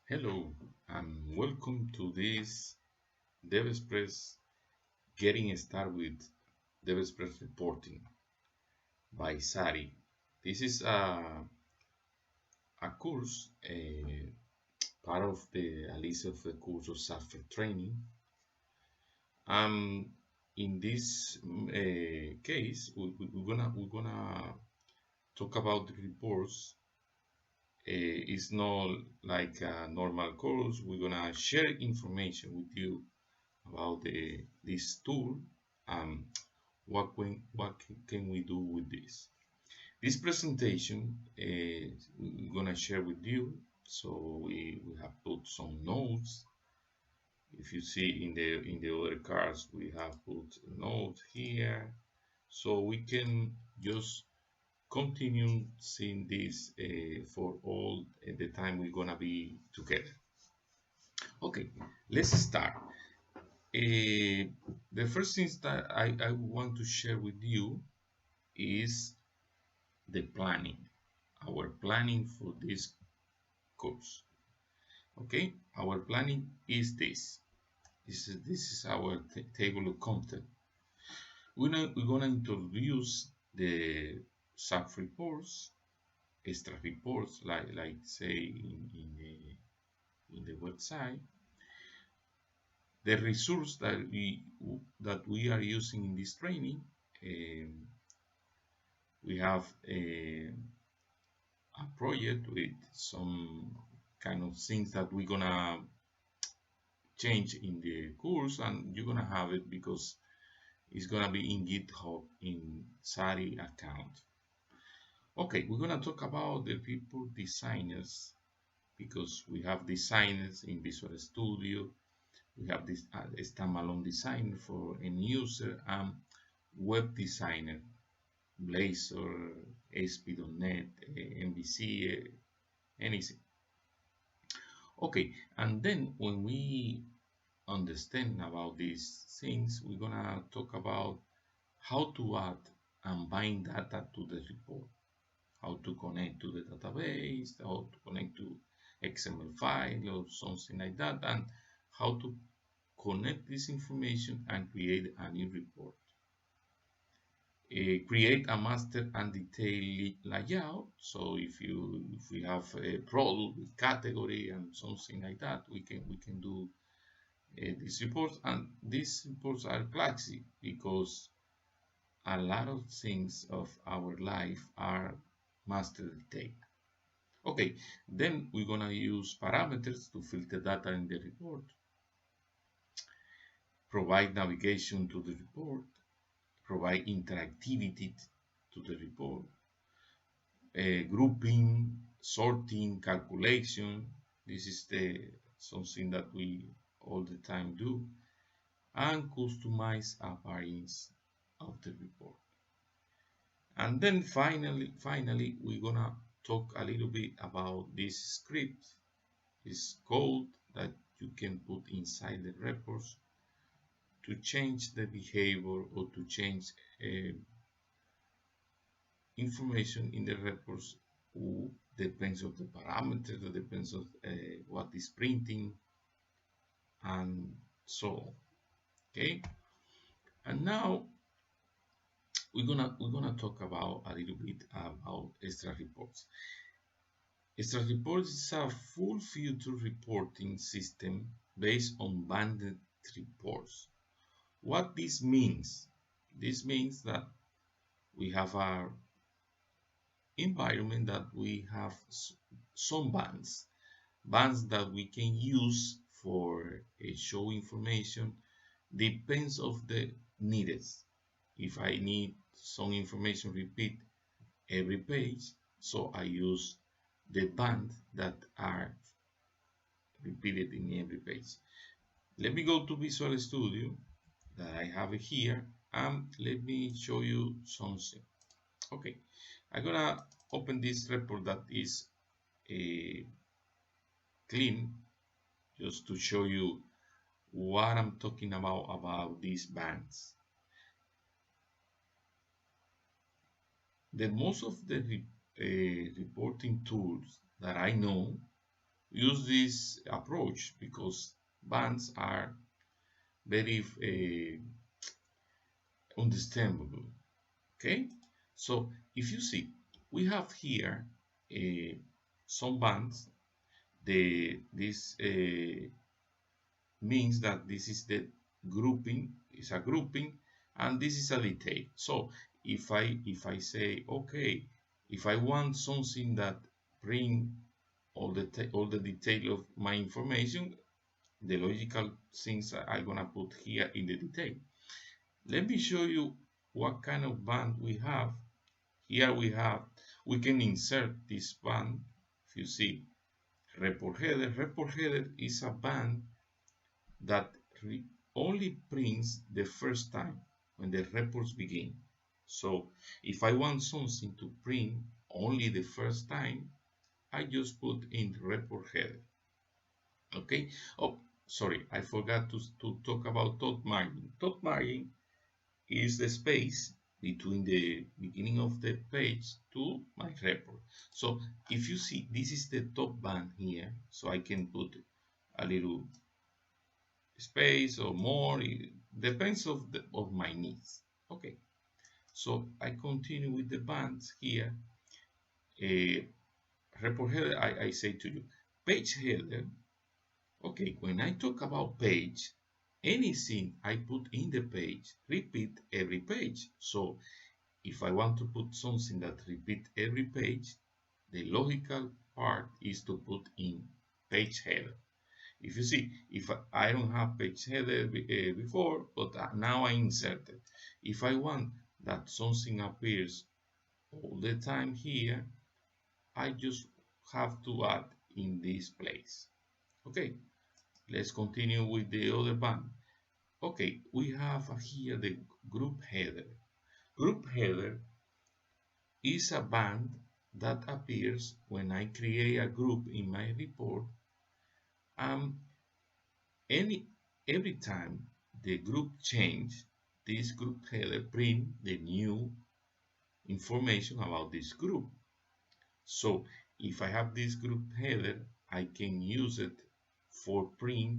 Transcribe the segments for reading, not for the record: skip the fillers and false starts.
Hello and welcome to this DevExpress Getting Started with DevExpress Reporting by Sari. This is a course, part of a list of the course of software training. In this case, we're gonna talk about the reports. It's not like a normal course. We're gonna share information with you about this tool and what can we do with this. This presentation we're gonna share with you. So we have put some notes. If you see in the other cards, we have put notes here, so we can just continue seeing this for all the time we're gonna be together. Okay, let's start. The first things that I want to share with you is the planning, our planning for this course. Okay, our planning is this. This is our table of content. We're gonna introduce the sub reports, extra reports, like say in the website, the resource that we are using in this training. um, we have a project with some kind of things that we're gonna change in the course, and you're gonna have it because it's gonna be in GitHub in Sari account. Okay, we're gonna talk about the people designers because we have designers in Visual Studio. We have this standalone designer for end user and web designer, Blazor, ASP.NET, MVC, anything. Okay, and then when we understand about these things, we're gonna talk about how to add and bind data to the report, how to connect to the database, how to connect to XML file or something like that, and how to connect this information and create a new report. Create a master and detail layout. So if we have a product with category and something like that, we can do these reports. And these reports are classic because a lot of things of our life are master detail. Okay, then we're gonna use parameters to filter data in the report, provide navigation to the report, provide interactivity to the report, grouping, sorting, calculation. This is the something that we all the time do, and customize appearance of the report. And then finally, we're gonna talk a little bit about this script, this code that you can put inside the reports to change the behavior or to change information in the reports, who depends on the parameter, that depends on what is printing, and so on. Okay, and now we're gonna talk about a little bit about XtraReports. XtraReports is a full filter reporting system based on banded reports. What this means? This means that we have our environment, that we have some bands that we can use for show information, depends of the needed. If I need some information repeat every page, so I use the band that are repeated in every page. Let me go to Visual Studio that I have it here, and let me show you something. Okay, I'm gonna open this report that is a clean, just to show you what I'm talking about these bands. The most of the reporting tools that I know use this approach because bands are very understandable. Okay, so if you see, we have here uh, some bands. This means that this is the grouping, is a grouping, and this is a detail. So if I say okay, if I want something that bring all the detail of my information, the logical things I'm gonna put here in the detail. Let me show you what kind of band we have. Here we can insert this band. If you see report header is a band that only prints the first time when the reports begin. So if I want something to print only the first time, I just put in report header. Okay. Oh, sorry, I forgot to talk about top margin. Top margin is the space between the beginning of the page to my report. So if you see, this is the top band here, so I can put a little space or more. It depends of my needs. Okay, so I continue with the bands here. Report header, I say to you, page header. Okay, when I talk about page, anything I put in the page repeat every page. So if I want to put something that repeat every page, the logical part is to put in page header. If you see, if I don't have page header before, but now I inserted. If I want that something appears all the time here, I just have to add in this place. Okay, let's continue with the other band. Okay, we have here the group header. Group header is a band that appears when I create a group in my report, and any every time the group change, this group header print the new information about this group. So if I have this group header, I can use it for print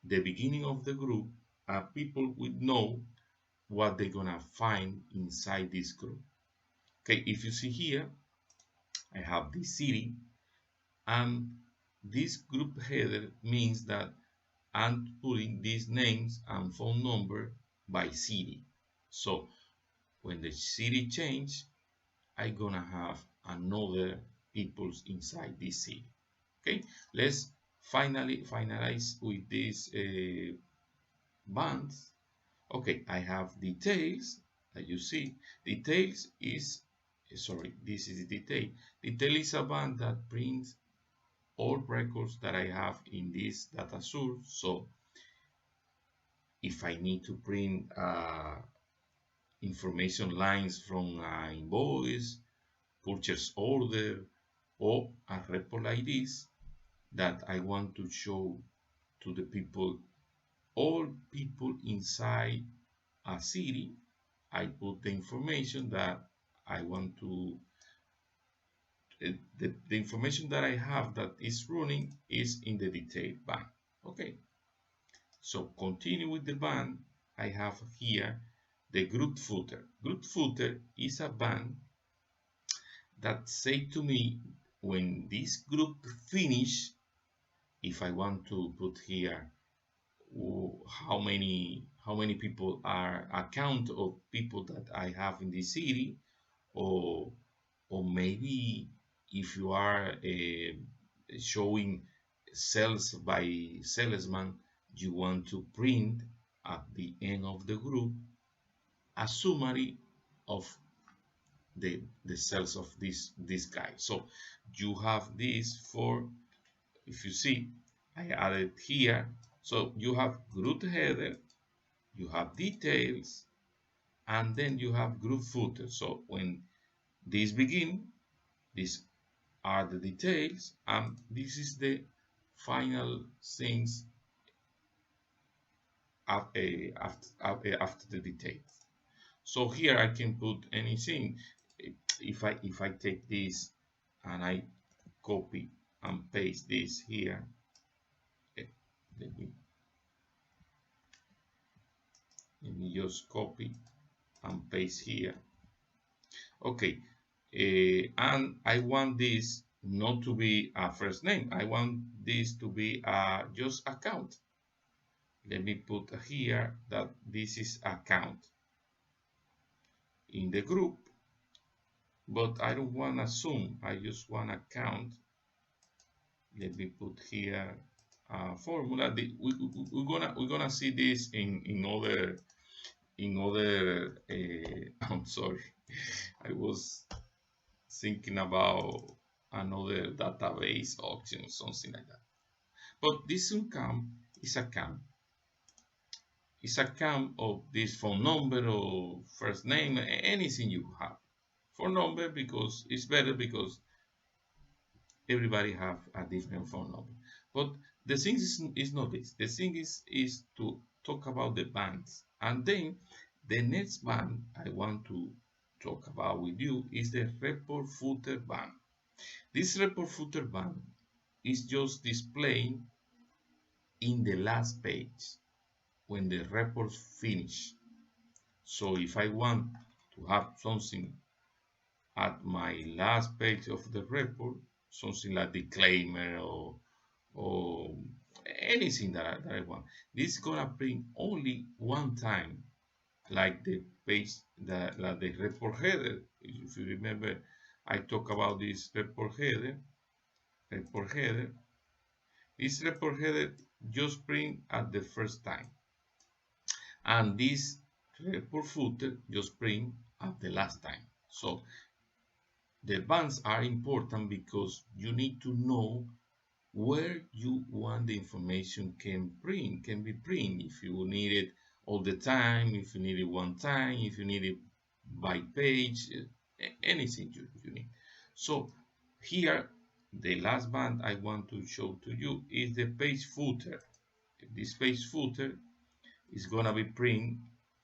the beginning of the group, and people will know what they're gonna find inside this group. Okay, if you see here, I have this city, and this group header means that I'm putting these names and phone number by city. So when the city change, I gonna have another peoples inside this city. Okay, let's finally finalize with these bands. Okay, I have details that you see. Details is sorry, this is detail. Detail is a band that brings all records that I have in this data source. So if I need to print information lines from an invoice, purchase order, or a report like this that I want to show to the people, all people inside a city, I put the information that I want to, the information that I have that is running is in the detail band. Okay, so continue with the band. I have here the group footer. Group footer is a band that say to me when this group finish, if I want to put here how many people are a count of people that I have in this city, or maybe if you are showing sales by salesman, you want to print at the end of the group a summary of the sales of this guy. So you have this for, if you see, I added here. So you have group header, you have details, and then you have group footer. So when this begin, these are the details, and this is the final things after the details. So here I can put anything. If I take this and I copy and paste this here. Eh, let me just copy and paste here. Okay, and I want this not to be a first name. I want this to be just account. Let me put here that this is account in the group, but I don't want to zoom. I just want to count. Let me put here a formula. We're gonna see this in other I'm sorry, I was thinking about another database option, something like that. But this income is a count. It's a count of this phone number or first name, anything you have. Phone number because it's better because everybody have a different phone number. But the thing is not this. The thing is to talk about the bands. And then the next band I want to talk about with you is the report footer band. This report footer band is just displaying in the last page when the reports finish. So if I want to have something at my last page of the report, something like disclaimer or anything that I want, this is gonna print only one time, like the page like the report header. If you remember, I talk about this report header. Report header. This report header just print at the first time, and this report footer just print at the last time. So the bands are important because you need to know where you want the information can be print. If you need it all the time, if you need it one time, if you need it by page, anything you need. So here the last band I want to show to you is the page footer. This page footer is gonna be print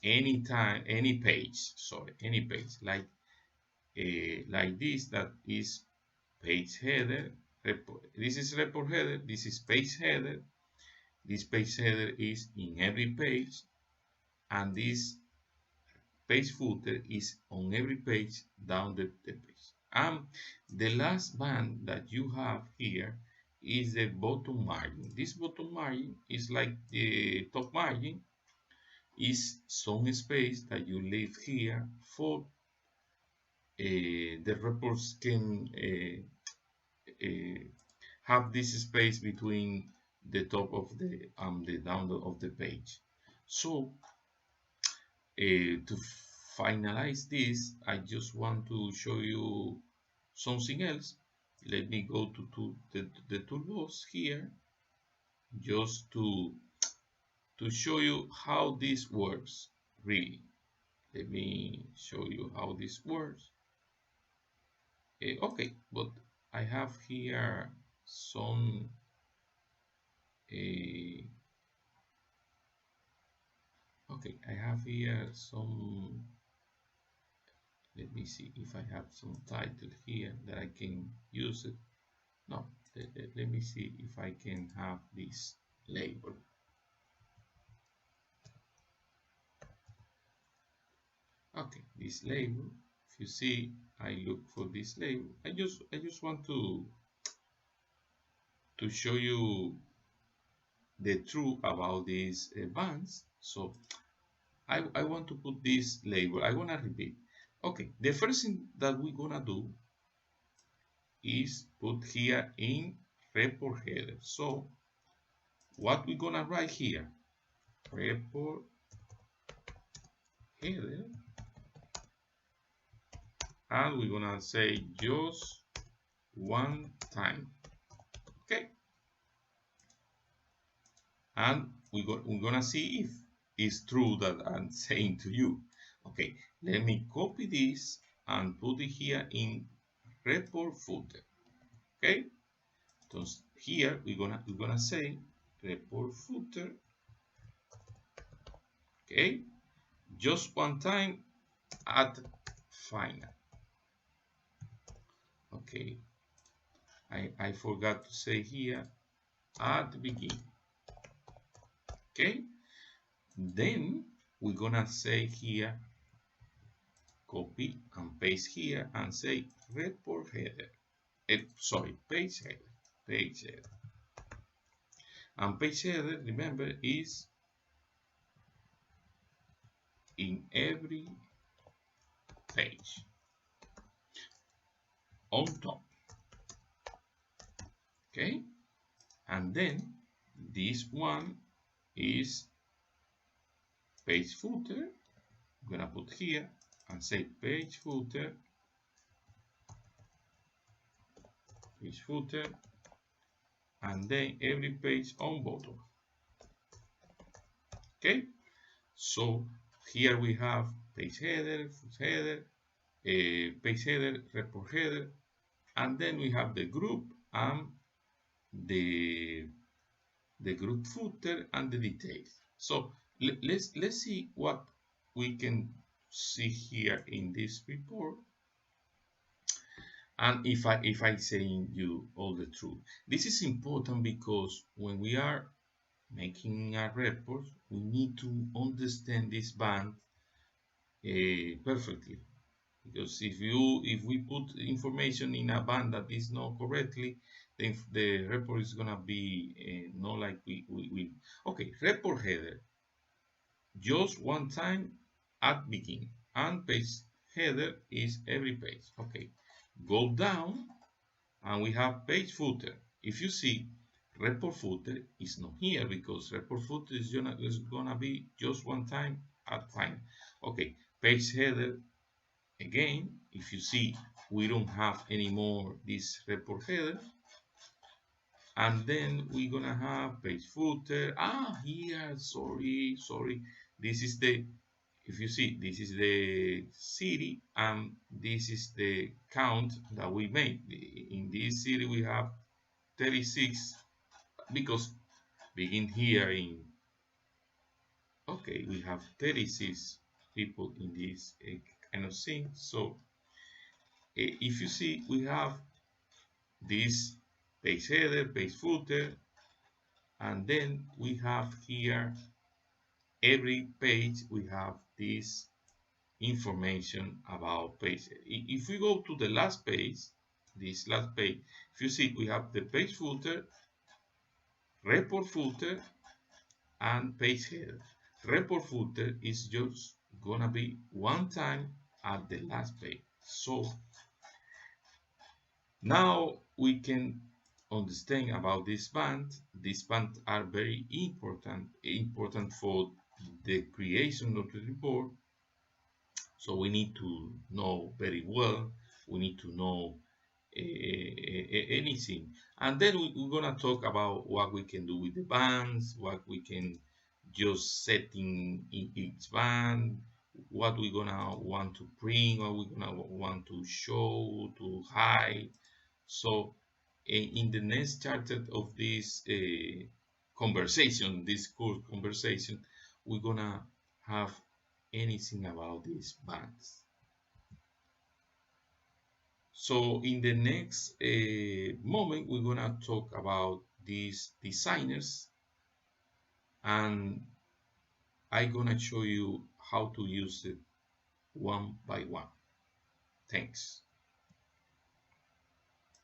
anytime, any page, sorry, any page, like this, that is page header. This is report header, this is page header. This page header is in every page, and this page footer is on every page down the page. And the last band that you have here is the bottom margin. This bottom margin is like the top margin, is some space that you leave here for the reports can have this space between the top of the down of the page. So to finalize this, I just want to show you something else. Let me go to the toolbox here, just to show you how this works really. Let me show you how this works. Okay, but I have here some okay, I have here some, let me see if I have some title here that I can use it. No, let me see if I can have this label. Okay, this label, if you see, I look for this label. I just want to show you the truth about these bands. So I want to put this label. I want to repeat. Okay, the first thing that we're gonna do is put here in report header. So what we're gonna write here, report header, and we're gonna say just one time. Okay, and we're gonna see if it's true that I'm saying to you. Okay, let me copy this and put it here in report footer. Okay, so here we're gonna say report footer. Okay, just one time at final. Okay, I forgot to say here at the beginning. Okay, then we're gonna say here, copy and paste here and say report header. Sorry, page header. And page header, remember, is in every page on top. Okay, and then this one is page footer. I'm gonna put here and say page footer, and then every page on bottom. Okay, so here we have page header, page header, report header, and then we have the group and the group footer and the details. So let's see what we can see here in this report. And if I saying you all the truth, this is important because when we are making a report, we need to understand this band perfectly. Because if we put information in a band that is not correctly, then the report is gonna be not like we okay. Report header just one time at begin, and page header is every page. Okay, go down and we have page footer. If you see, report footer is not here because report footer is gonna be just one time at final. Okay, page header again. If you see, we don't have anymore this report header, and then we're gonna have page footer. Here, sorry. This is the, if you see, this is the city and this is the count that we made. In this city we have 36 because begin here in, okay, we have 36 people in this kind of thing. So if you see, we have this page header, page footer, and then we have here every page we have this information about page. If we go to the last page, this last page, if you see, we have the page footer, report footer, and page header. Report footer is just gonna be one time at the last page. So now we can understand about this band. These bands are very important for the creation of the report. So we need to know very well. We need to know anything, and then we're gonna talk about what we can do with the bands, what we can just set in each band, what we're gonna want to print, what we're gonna want to show, to hide. So in the next chapter of this conversation, this course conversation, we're gonna have anything about these bands. So in the next moment, we're gonna talk about these designers, and I'm gonna show you how to use it one by one. Thanks.